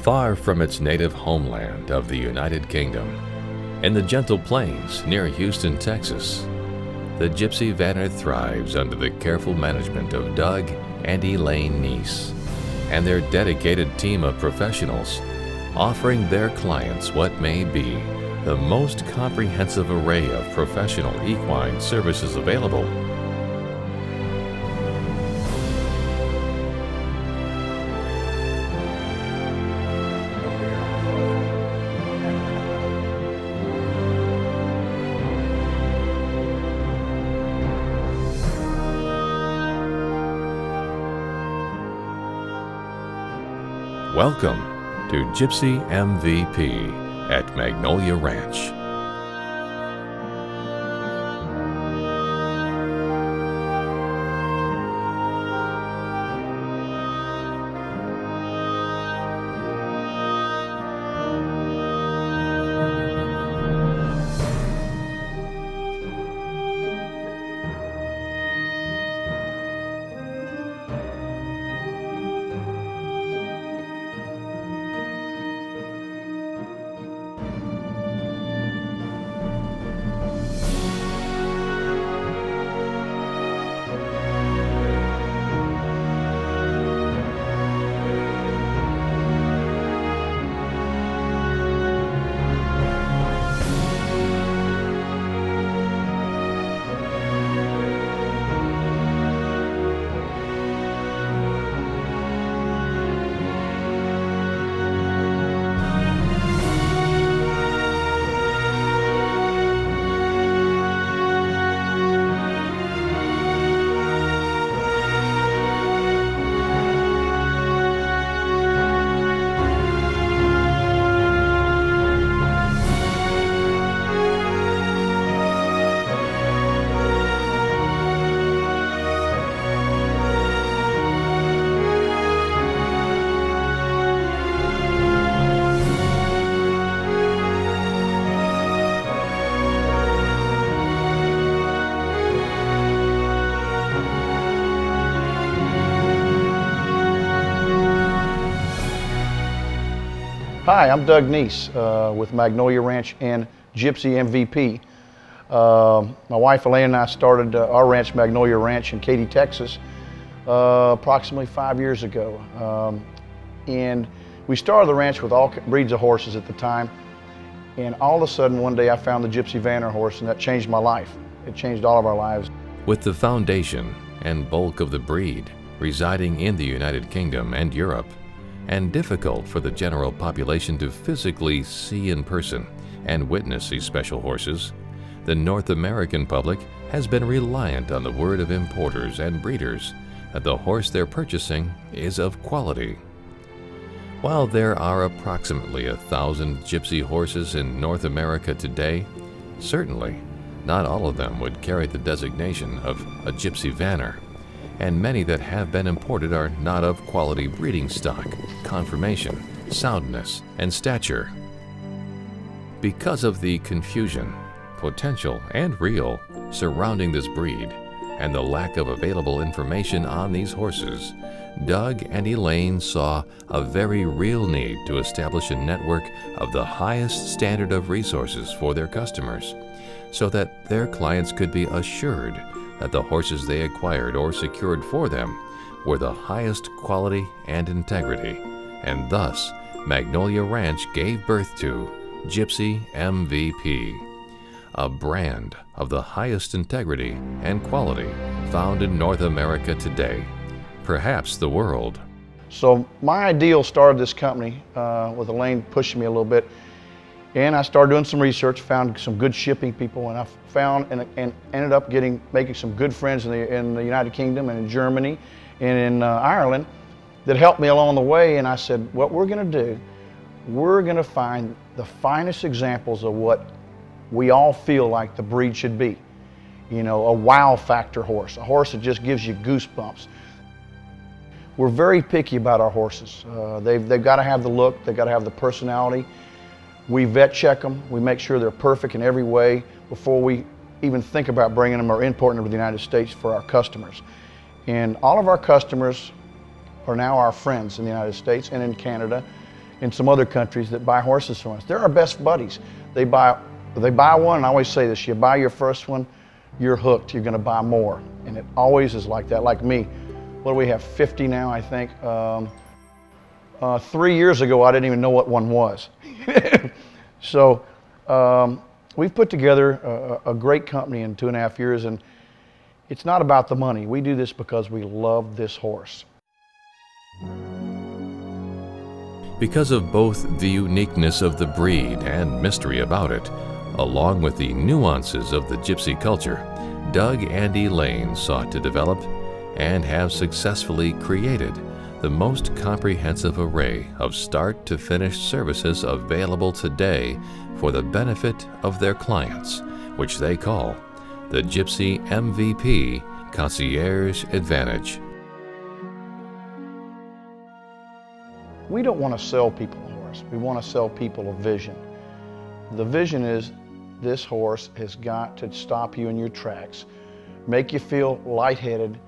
Far from its native homeland of the United Kingdom, in the gentle plains near Houston, Texas, the Gypsy Vanner thrives under the careful management of Doug and Elaine Neese and their dedicated team of professionals, offering their clients what may be the most comprehensive array of professional equine services available. Welcome to Gypsy MVP at Magnolia Ranch. Hi, I'm Doug Neese with Magnolia Ranch and Gypsy MVP. My wife Elaine and I started our ranch, Magnolia Ranch in Katy, Texas, approximately 5 years ago. And we started the ranch with all breeds of horses at the time. And all of a sudden, one day I found the Gypsy Vanner horse, and that changed my life. It changed all of our lives. With the foundation and bulk of the breed residing in the United Kingdom and Europe, and difficult for the general population to physically see in person and witness these special horses, the North American public has been reliant on the word of importers and breeders that the horse they're purchasing is of quality. While there are approximately 1,000 gypsy horses in North America today, certainly not all of them would carry the designation of a Gypsy Vanner, and many that have been imported are not of quality breeding stock, conformation, soundness, and stature. Because of the confusion, potential and real, surrounding this breed, and the lack of available information on these horses, Doug and Elaine saw a very real need to establish a network of the highest standard of resources for their customers, so that their clients could be assured that the horses they acquired or secured for them were the highest quality and integrity, and thus Magnolia Ranch gave birth to Gypsy MVP, a brand of the highest integrity and quality found in North America today, perhaps the world. So my ideal started this company with Elaine pushing me a little bit. And I started doing some research, found some good shipping people, and I found and ended up making some good friends in the United Kingdom and in Germany and in Ireland that helped me along the way. And I said, what we're going to do, we're going to find the finest examples of what we all feel like the breed should be. You know, a wow factor horse, a horse that just gives you goosebumps. We're very picky about our horses. They've got to have the look, they've got to have the personality. We vet check them. We make sure they're perfect in every way before we even think about bringing them or importing them to the United States for our customers. And all of our customers are now our friends in the United States and in Canada. in some other countries that buy horses from us. They're our best buddies. They buy one, and I always say this, you buy your first one, you're hooked, you're gonna buy more. And it always is like that, like me. What do we have, 50 now, I think? 3 years ago, I didn't even know what one was. So we've put together a great company in 2.5 years, and it's not about the money. We do this because we love this horse. Because of both the uniqueness of the breed and mystery about it, along with the nuances of the Gypsy culture, Doug and Elaine sought to develop and have successfully created the most comprehensive array of start-to-finish services available today for the benefit of their clients, which they call the Gypsy MVP Concierge Advantage. We don't want to sell people a horse. We want to sell people a vision. The vision is this horse has got to stop you in your tracks, make you feel lightheaded,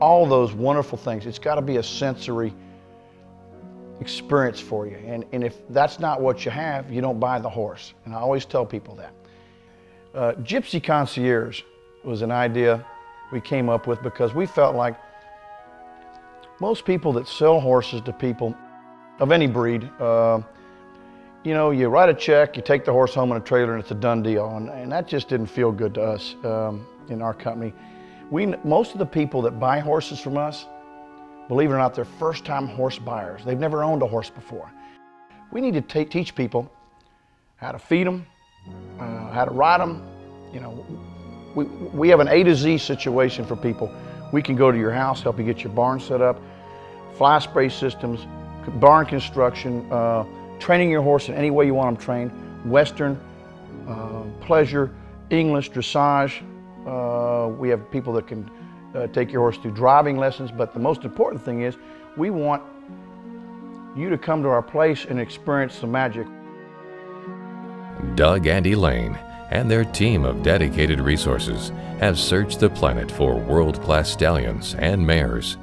all those wonderful things. It's got to be a sensory experience for you. And if that's not what you have, you don't buy the horse. And I always tell people that. Gypsy Concierge was an idea we came up with because we felt like most people that sell horses to people of any breed, you know, you write a check, you take the horse home in a trailer, and it's a done deal. And that just didn't feel good to us in our company. Most of the people that buy horses from us, believe it or not, they're first-time horse buyers. They've never owned a horse before. We need to teach people how to feed them, how to ride them. You know, we have an A to Z situation for people. We can go to your house, help you get your barn set up, fly spray systems, barn construction, training your horse in any way you want them trained, Western, pleasure, English, dressage. We have people that can take your horse through driving lessons, but the most important thing is we want you to come to our place and experience the magic. Doug and Elaine and their team of dedicated resources have searched the planet for world-class stallions and mares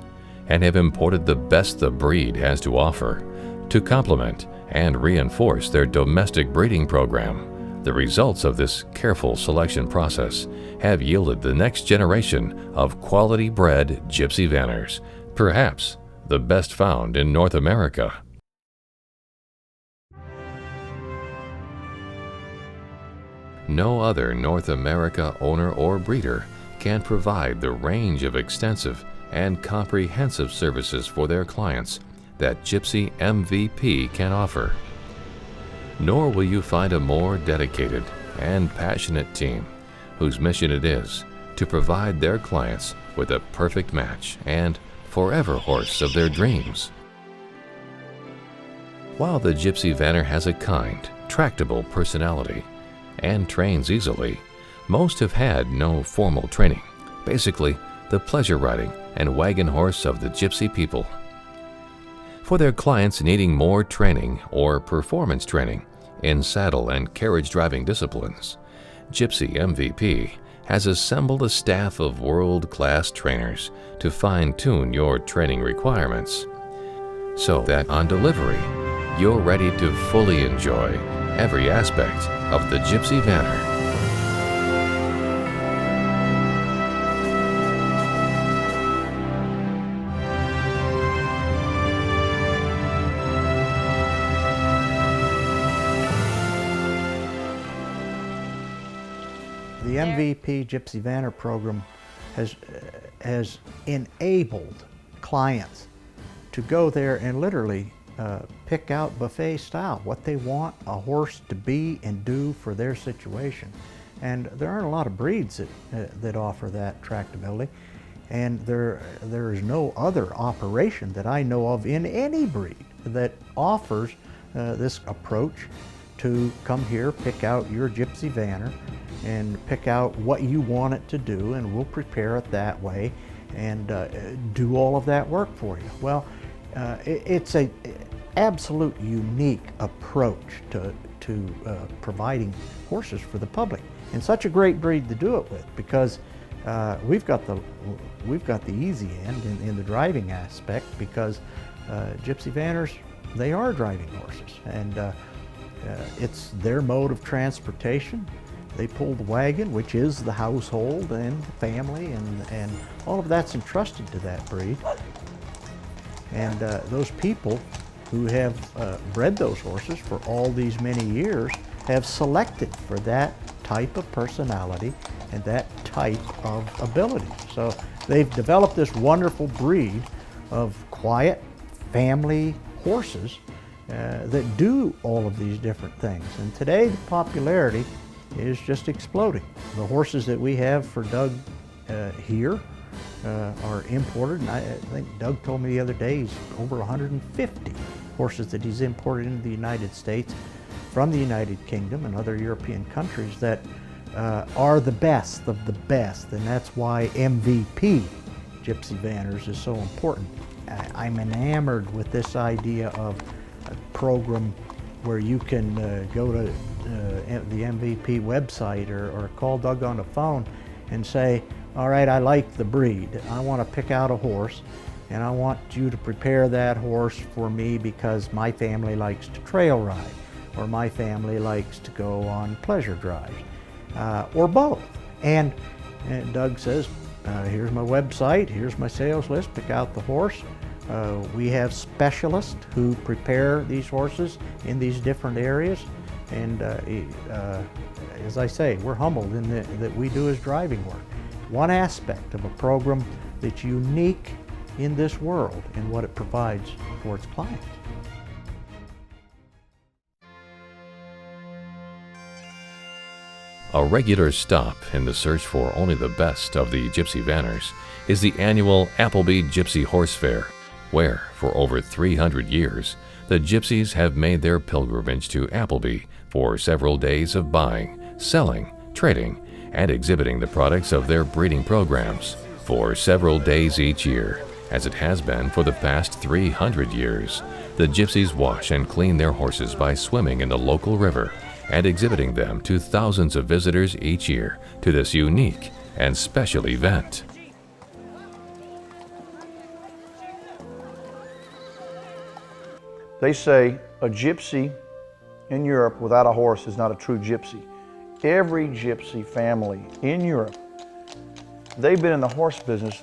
and have imported the best the breed has to offer to complement and reinforce their domestic breeding program. The results of this careful selection process have yielded the next generation of quality-bred Gypsy Vanners, perhaps the best found in North America. No other North America owner or breeder can provide the range of extensive and comprehensive services for their clients that Gypsy MVP can offer. Nor will you find a more dedicated and passionate team whose mission it is to provide their clients with a perfect match and forever horse of their dreams. While the Gypsy Vanner has a kind, tractable personality and trains easily, most have had no formal training, basically the pleasure riding and wagon horse of the Gypsy people. For their clients needing more training or performance training in saddle and carriage driving disciplines, Gypsy MVP has assembled a staff of world-class trainers to fine-tune your training requirements, so that on delivery, you're ready to fully enjoy every aspect of the Gypsy Vanner. The MVP Gypsy Vanner program has enabled clients to go there and literally pick out buffet style, what they want a horse to be and do for their situation. And there aren't a lot of breeds that offer that tractability. And there is no other operation that I know of in any breed that offers this approach to come here, pick out your Gypsy Vanner, and pick out what you want it to do, and we'll prepare it that way and do all of that work for you. Well, it's a absolute unique approach to providing horses for the public, and such a great breed to do it with, because we've got the easy end in the driving aspect, because Gypsy Vanners they are driving horses, and it's their mode of transportation. They pull the wagon, which is the household and the family, and all of that's entrusted to that breed. And those people who have bred those horses for all these many years have selected for that type of personality and that type of ability. So they've developed this wonderful breed of quiet family horses that do all of these different things. And today the popularity is just exploding. The horses that we have for Doug here are imported, and I think Doug told me the other day he's over 150 horses that he's imported into the United States from the United Kingdom and other European countries that are the best of the best, and that's why MVP Gypsy Vanners is so important. I'm enamored with this idea of a program where you can go to the MVP website or call Doug on the phone and say, all right, I like the breed. I want to pick out a horse, and I want you to prepare that horse for me because my family likes to trail ride, or my family likes to go on pleasure drives, or both. And Doug says, here's my website, here's my sales list, pick out the horse. We have specialists who prepare these horses in these different areas. And as I say, we're humbled in that we do his driving work. One aspect of a program that's unique in this world and what it provides for its clients. A regular stop in the search for only the best of the Gypsy Vanners is the annual Appleby Gypsy Horse Fair, where, for over 300 years, the Gypsies have made their pilgrimage to Appleby for several days of buying, selling, trading, and exhibiting the products of their breeding programs for several days each year. As it has been for the past 300 years, the Gypsies wash and clean their horses by swimming in the local river and exhibiting them to thousands of visitors each year to this unique and special event. They say a gypsy in Europe without a horse is not a true gypsy. Every gypsy family in Europe, they've been in the horse business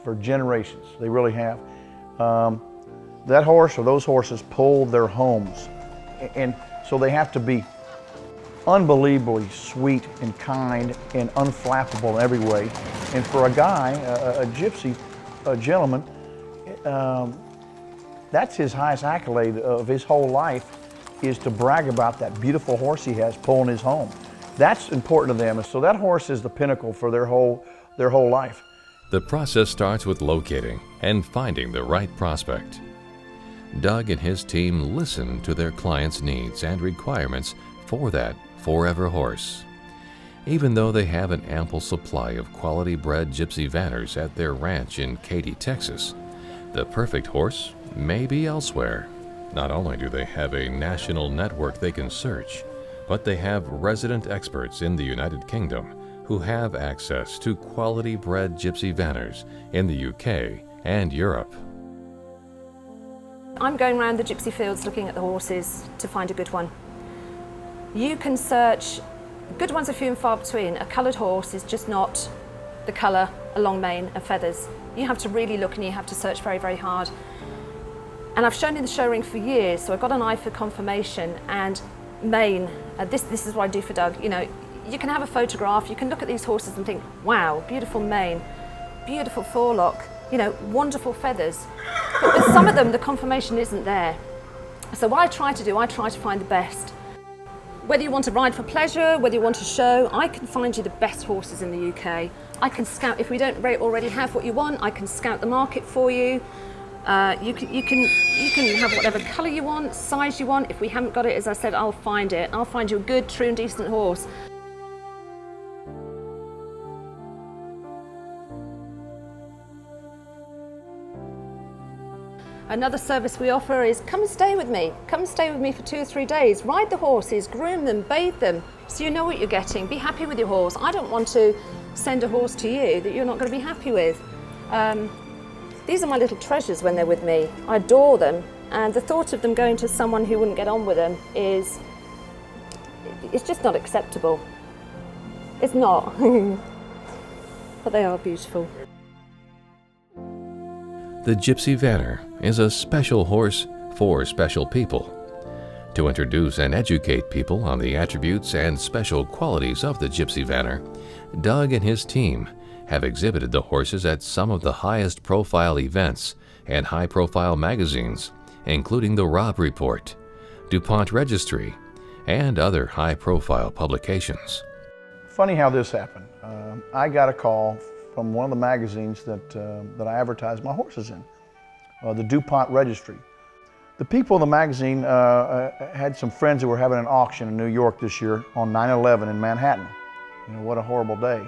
for generations. They really have. That horse or those horses pull their homes. And so they have to be unbelievably sweet and kind and unflappable in every way. And for a guy, a gypsy, a gentleman, that's his highest accolade of his whole life, is to brag about that beautiful horse he has pulling his home. That's important to them. And so that horse is the pinnacle for their whole life. The process starts with locating and finding the right prospect. Doug and his team listen to their clients' needs and requirements for that forever horse. Even though they have an ample supply of quality bred Gypsy Vanners at their ranch in Katy, Texas, the perfect horse may be elsewhere. Not only do they have a national network they can search, but they have resident experts in the United Kingdom who have access to quality bred Gypsy Vanners in the UK and Europe. I'm going around the gypsy fields looking at the horses to find a good one. You can search, good ones are few and far between. A coloured horse is just not the colour, a long mane and feathers. You have to really look and you have to search very, very hard. And I've shown in the show ring for years, so I've got an eye for confirmation and mane. This is what I do for Doug. You know, you can have a photograph, you can look at these horses and think, wow, beautiful mane, beautiful forelock, you know, wonderful feathers. But with some of them, the confirmation isn't there. So what I try to do, I try to find the best. Whether you want to ride for pleasure, whether you want to show, I can find you the best horses in the UK. I can scout, if we don't already have what you want, I can scout the market for you. You can have whatever colour you want, size you want. If we haven't got it, as I said, I'll find it. I'll find you a good, true and decent horse. Another service we offer is come and stay with me. Come and stay with me for 2 or 3 days. Ride the horses, groom them, bathe them, so you know what you're getting. Be happy with your horse. I don't want to send a horse to you that you're not going to be happy with. These are my little treasures when they're with me. I adore them, And the thought of them going to someone who wouldn't get on with them it's just not acceptable. It's not. But they are beautiful. The Gypsy Vanner is a special horse for special people. To introduce and educate people on the attributes and special qualities of the Gypsy Vanner, Doug and his team have exhibited the horses at some of the highest profile events and high-profile magazines, including the Robb Report, DuPont Registry, and other high-profile publications. Funny how this happened. I got a call from one of the magazines that I advertised my horses in, the DuPont Registry. The people in the magazine had some friends who were having an auction in New York this year on 9/11 in Manhattan. You know, what a horrible day.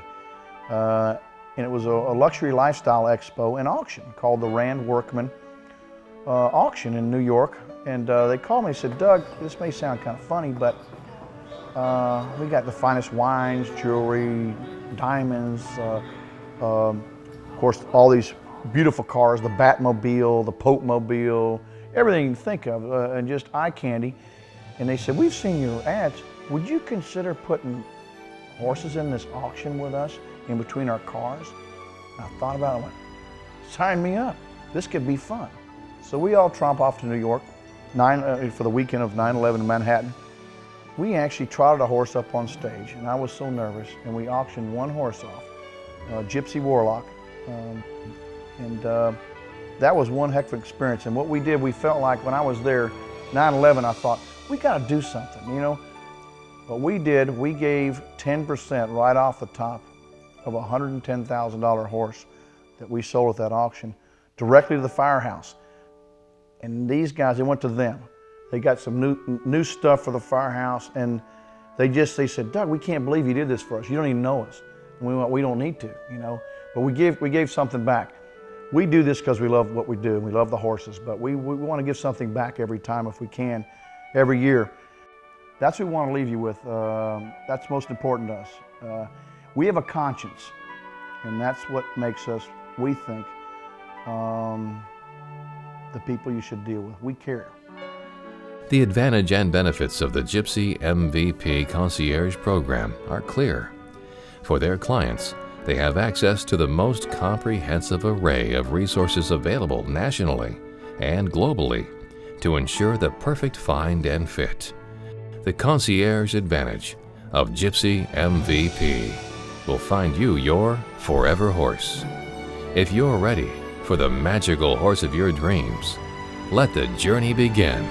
And it was a luxury lifestyle expo and auction called the Rand Workman auction in New York. And they called me and said, Doug, this may sound kind of funny, but we got the finest wines, jewelry, diamonds, of course, all these beautiful cars, the Batmobile, the Pope-mobile, everything you can think of, and just eye candy. And they said, we've seen your ads. Would you consider putting horses in this auction with us in between our cars? And I thought about it and went, sign me up. This could be fun. So we all tromp off to New York for the weekend of 9/11 in Manhattan. We actually trotted a horse up on stage, and I was so nervous, and we auctioned one horse off, Gypsy Warlock. That was one heck of an experience. And what we did, we felt like when I was there, 9/11, I thought, we got to do something, you know? What we did, we gave 10% right off the top of a $110,000 horse that we sold at that auction directly to the firehouse. And these guys, they went to them. They got some new stuff for the firehouse, and they said, Doug, we can't believe you did this for us. You don't even know us. And we went, we don't need to, you know? But we gave something back. We do this because we love what we do, and we love the horses, but we want to give something back every time if we can, every year. That's what we want to leave you with. That's most important to us. We have a conscience, and that's what makes us, we think, the people you should deal with. We care. The advantage and benefits of the Gypsy MVP Concierge Program are clear. For their clients, they have access to the most comprehensive array of resources available nationally and globally to ensure the perfect find and fit. The Concierge Advantage of Gypsy MVP will find you your forever horse. If you're ready for the magical horse of your dreams, let the journey begin.